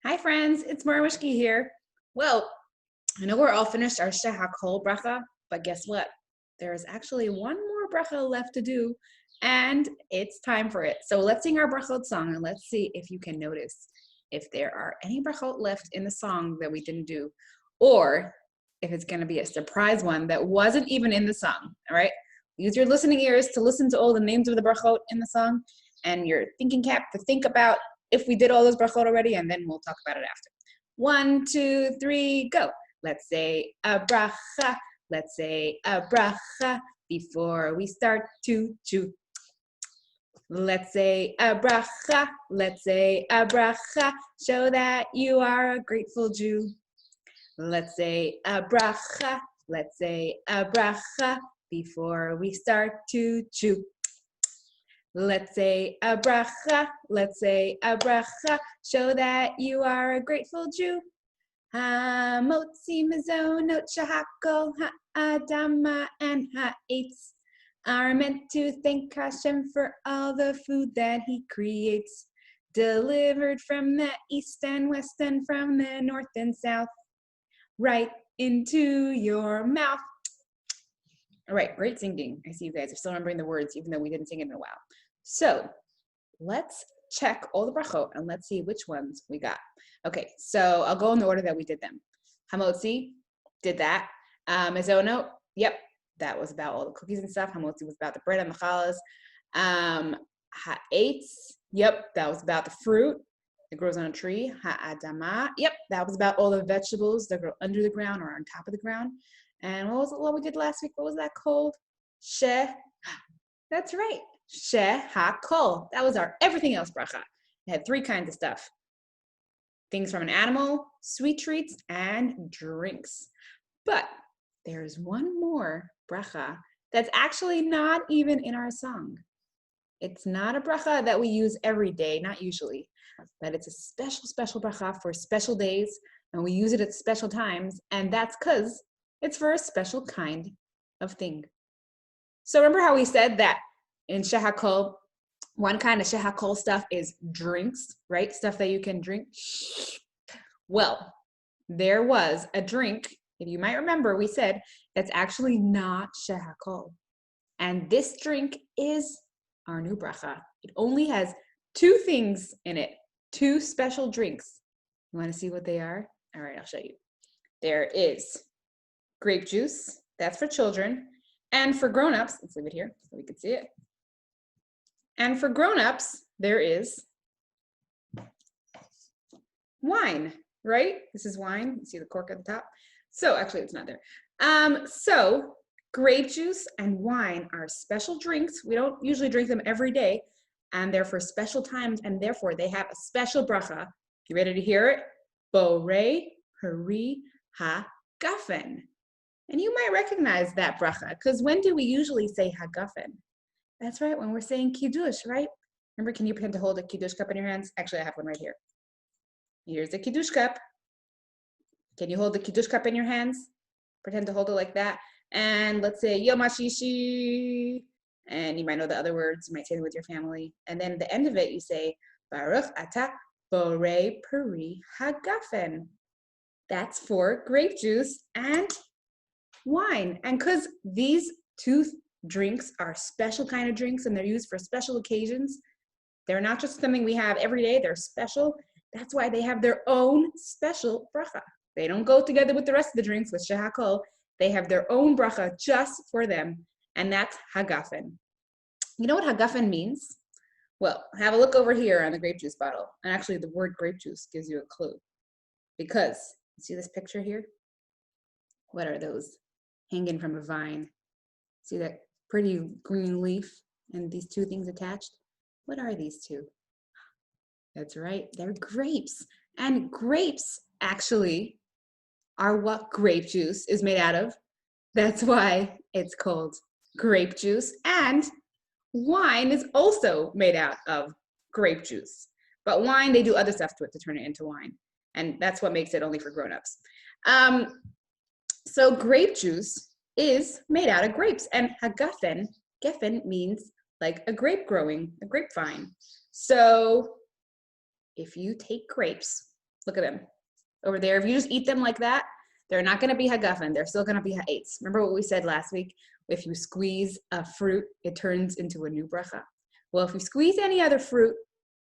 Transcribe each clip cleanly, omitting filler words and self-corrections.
Hi friends, it's Morah Mushkie here. Well, I know we're all finished our Shehakol bracha, but guess what? There is actually one more bracha left to do, and it's time for it. So let's sing our Brachot song, and let's see if you can notice if there are any Brachot left in the song that we didn't do, or if it's going to be a surprise one that wasn't even in the song. All right? Use your listening ears to listen to all the names of the Brachot in the song, and your thinking cap to think about if we did all those brachot already, and then we'll talk about it after. 1, 2, 3, go. Let's say a bracha. Let's say a bracha before we start to chew. Let's say a bracha. Let's say a bracha. Show that you are a grateful Jew. Let's say a bracha. Let's say a bracha before we start to chew. Let's say a bracha, let's say a bracha, show that you are a grateful Jew. Ha-motzi mezonot shehakol ha'adama and ha'etz are meant to thank Hashem for all the food that He creates, delivered from the east and west and from the north and south, right into your mouth. All right, great singing. I see you guys are still remembering the words, even though we didn't sing it in a while. So let's check all the brachot and let's see which ones we got. Okay, so I'll go in the order that we did them. Hamotzi, did that. Mezonot, yep, that was about all the cookies and stuff. Hamotzi was about the bread and the challahs. Ha'etz, yep, that was about the fruit that grows on a tree. Ha'adama, yep, that was about all the vegetables that grow under the ground or on top of the ground. And what was it, what we did last week? What was that called? That's right. Shehakol. That was our everything else bracha. It had 3 kinds of stuff. Things from an animal, sweet treats, and drinks. But there's one more bracha that's actually not even in our song. It's not a bracha that we use every day, not usually, but it's a special bracha for special days, and we use it at special times, and that's because it's for a special kind of thing. So remember how we said that in Shehakol, one kind of Shehakol stuff is drinks, right? Stuff that you can drink. Well, there was a drink, if you might remember, we said that's actually not Shehakol. And this drink is our new bracha. It only has 2 things in it, 2 special drinks. You want to see what they are? All right, I'll show you. There is grape juice, that's for children. And for grown-ups, let's leave it here so we can see it. And for grown-ups, there is wine, right? This is wine. You see the cork at the top? So actually, it's not there. So grape juice and wine are special drinks. We don't usually drink them every day, and they're for special times, and therefore they have a special bracha. You ready to hear it? Borei Peri Hagafen. And you might recognize that bracha, because when do we usually say Hagafen? That's right, when we're saying Kiddush, right? Remember, can you pretend to hold a Kiddush cup in your hands? Actually, I have one right here. Here's the Kiddush cup. Can you hold the Kiddush cup in your hands? Pretend to hold it like that. And let's say Yom HaShishi. And you might know the other words. You might say them with your family. And then at the end of it, you say, Baruch Ata Borei Peri Hagafen. That's for grape juice and wine. And because these 2 drinks are special kind of drinks and they're used for special occasions, they're not just something we have every day, they're special. That's why they have their own special bracha. They don't go together with the rest of the drinks with Shehakol. They have their own bracha just for them, and that's Hagafen. You know what Hagafen means? Well, have a look over here on the grape juice bottle. And actually the word grape juice gives you a clue. Because, you see this picture here? What are those? Hanging from a vine. See that pretty green leaf and these 2 things attached? What are these 2? That's right, they're grapes. And grapes actually are what grape juice is made out of. That's why it's called grape juice. And wine is also made out of grape juice. But wine, they do other stuff to it to turn it into wine. And that's what makes it only for grown-ups. So grape juice is made out of grapes, and Hagafen, Gefen means like a grape growing, a grapevine. So if you take grapes Look at them over there. If you just eat them like that, they're not going to be Hagafen. They're still going to be ha'etz. Remember what we said last week? If you squeeze a fruit, it turns into a new bracha. Well, if you squeeze any other fruit,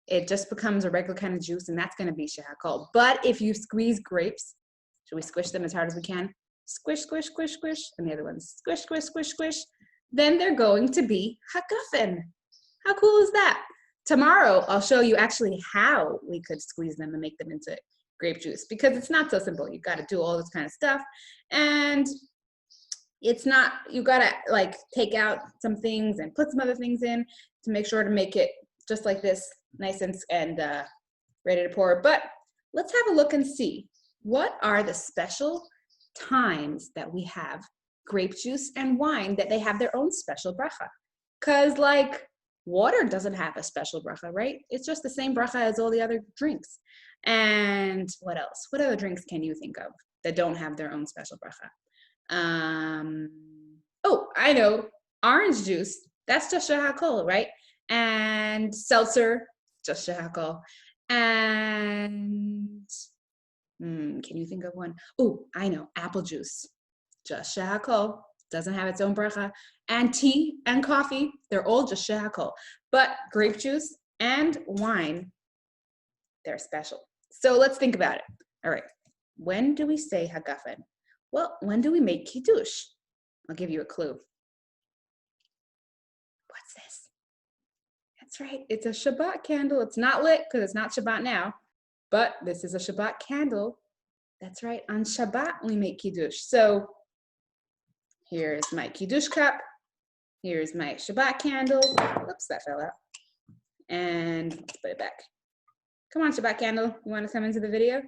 it just becomes a regular kind of juice, and that's going to be shehakol. But if you squeeze grapes, should we squish them as hard as we can? Squish, squish, squish, squish. And the other ones, squish, squish, squish, squish. Then they're going to be Hagafen. How cool is that? Tomorrow, I'll show you actually how we could squeeze them and make them into grape juice, because it's not so simple. You got to do all this kind of stuff, and it's not, you got to like take out some things and put some other things in to make sure to make it just like this, nice and ready to pour. But let's have a look and see what are the special times that we have grape juice and wine that they have their own special bracha. Because like water doesn't have a special bracha, right? It's just the same bracha as all the other drinks. And what else? What other drinks can you think of that don't have their own special bracha? Oh, I know, orange juice, that's just shehakol, right? And seltzer, just shehakol. And can you think of one? Oh, I know, apple juice, just shehakol, doesn't have its own bracha. And tea and coffee, they're all just shehakol. But grape juice and wine, they're special. So let's think about it. All right, when do we say Hagafen? Well, when do we make kiddush? I'll give you a clue. What's this? That's right, it's a Shabbat candle. It's not lit because it's not Shabbat now, but this is a Shabbat candle. That's right, on Shabbat we make kiddush. So here's my kiddush cup. Here's my Shabbat candle. Oops, that fell out. And let's put it back. Come on, Shabbat candle, you want to come into the video?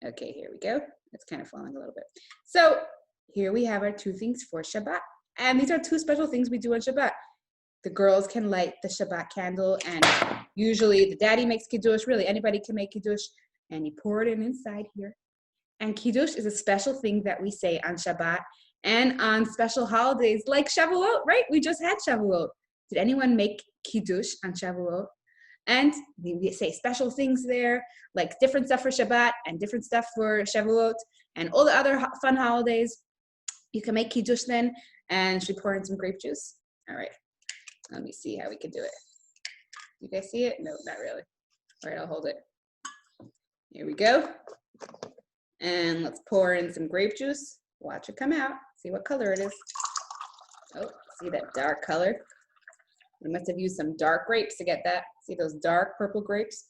Okay, here we go. It's kind of falling a little bit. So here we have our two things for Shabbat. And these are two special things we do on Shabbat. The girls can light the Shabbat candle, and usually the daddy makes kiddush. Really, anybody can make kiddush, and you pour it in inside here. And kiddush is a special thing that we say on Shabbat and on special holidays like Shavuot, right? We just had Shavuot. Did anyone make kiddush on Shavuot? And we say special things there, like different stuff for Shabbat and different stuff for Shavuot and all the other fun holidays. You can make kiddush then, and should we pour in some grape juice? All right, let me see how we can do it. You guys see it? No, not really. All right, I'll hold it. Here we go. And let's pour in some grape juice. Watch it come out. See what color it is. Oh, see that dark color? We must have used some dark grapes to get that. See those dark purple grapes?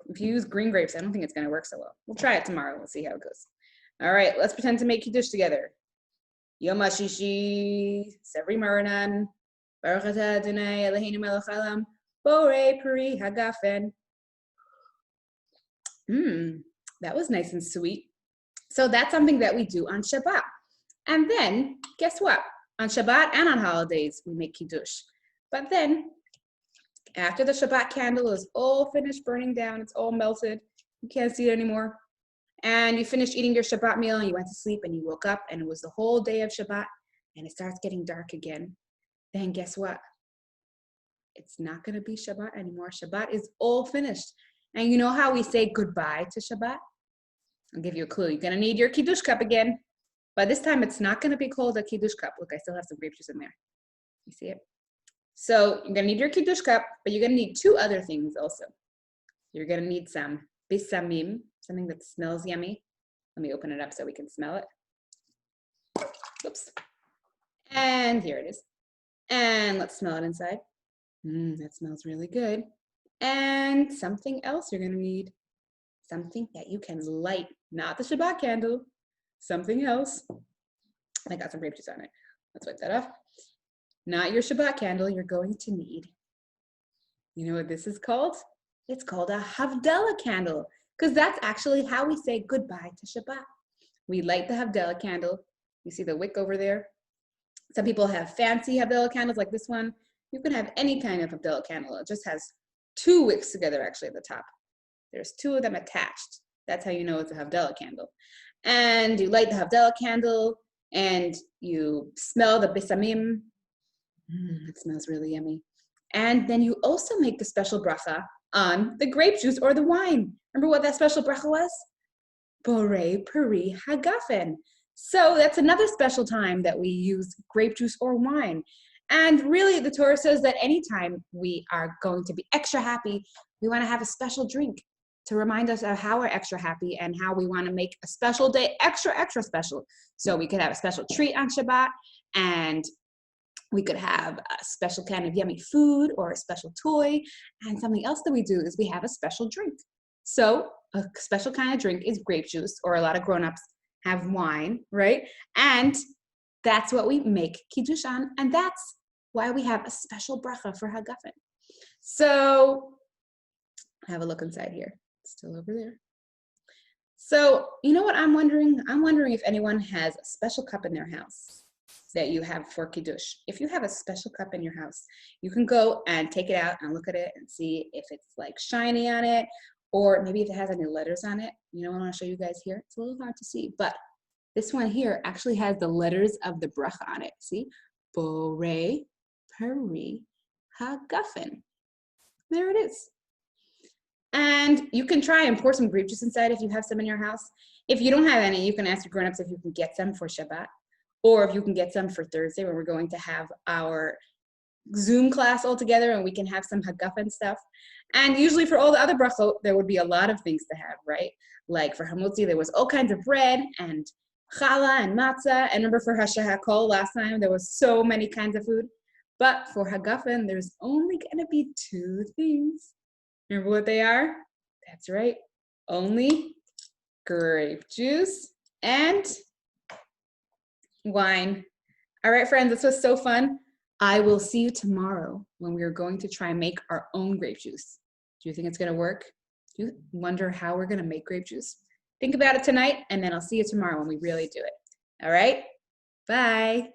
If you use green grapes, I don't think it's going to work so well. We'll try it tomorrow. We'll see how it goes. All right, let's pretend to make kiddush together. Yom HaShishi, Sevri Maranan, Baruch Atah Adonai Eloheinu melech haolam, Borei Peri Hagafen. That was nice and sweet. So that's something that we do on Shabbat. And then, guess what? On Shabbat and on holidays, we make kiddush. But then, after the Shabbat candle is all finished burning down, it's all melted, you can't see it anymore, and you finished eating your Shabbat meal and you went to sleep and you woke up and it was the whole day of Shabbat and it starts getting dark again, then guess what? It's not going to be Shabbat anymore. Shabbat is all finished. And you know how we say goodbye to Shabbat? I'll give you a clue. You're going to need your kiddush cup again. But this time it's not going to be called a kiddush cup. Look, I still have some grape juice in there. You see it? So you're going to need your kiddush cup, but you're going to need two other things also. You're going to need some bisamim, something that smells yummy. Let me open it up so we can smell it. Oops. And here it is. And let's smell it inside. That smells really good. And something else you're going to need. Something that you can light, not the Shabbat candle, something else. I got some grape juice on it. Let's wipe that off. Not your Shabbat candle, you're going to need, you know what this is called? It's called a Havdalah candle, because that's actually how we say goodbye to Shabbat. We light the Havdalah candle. You see the wick over there? Some people have fancy Havdalah candles like this one. You can have any kind of Havdalah candle. It just has two wicks together actually at the top. There's two of them attached. That's how you know it's a Havdalah candle. And you light the Havdalah candle and you smell the bisamim. It smells really yummy. And then you also make the special bracha on the grape juice or the wine. Remember what that special bracha was? Borei Peri Hagafen. So that's another special time that we use grape juice or wine. And really, the Torah says that anytime we are going to be extra happy, we want to have a special drink to remind us of how we're extra happy and how we want to make a special day extra, extra special. So we could have a special treat on Shabbat, and we could have a special kind of yummy food or a special toy. And something else that we do is we have a special drink. So a special kind of drink is grape juice, or a lot of grown-ups have wine, right? And that's what we make kiddush on, and that's why we have a special bracha for Hagafen. So have a look inside here. It's still over there. So you know what I'm wondering? I'm wondering if anyone has a special cup in their house that you have for kiddush. If you have a special cup in your house, you can go and take it out and look at it and see if it's like shiny on it, or maybe if it has any letters on it. You know what I want to show you guys here? It's a little hard to see, but this one here actually has the letters of the bracha on it. See? Borei Peri Hagafen. There it is. And you can try and pour some grape juice inside if you have some in your house. If you don't have any, you can ask your grown-ups if you can get some for Shabbat, or if you can get some for Thursday when we're going to have our Zoom class all together and we can have some Hagafen stuff. And usually for all the other brachot, there would be a lot of things to have, right? Like for Hamotzi, there was all kinds of bread and challah and matzah. And remember for Hashahakol last time, there was so many kinds of food. But for Hagafen, there's only going to be 2 things. Remember what they are? That's right. Only grape juice and wine. All right, friends, this was so fun. I will see you tomorrow when we are going to try and make our own grape juice. Do you think it's going to work? Do you wonder how we're going to make grape juice? Think about it tonight, and then I'll see you tomorrow when we really do it. All right? Bye.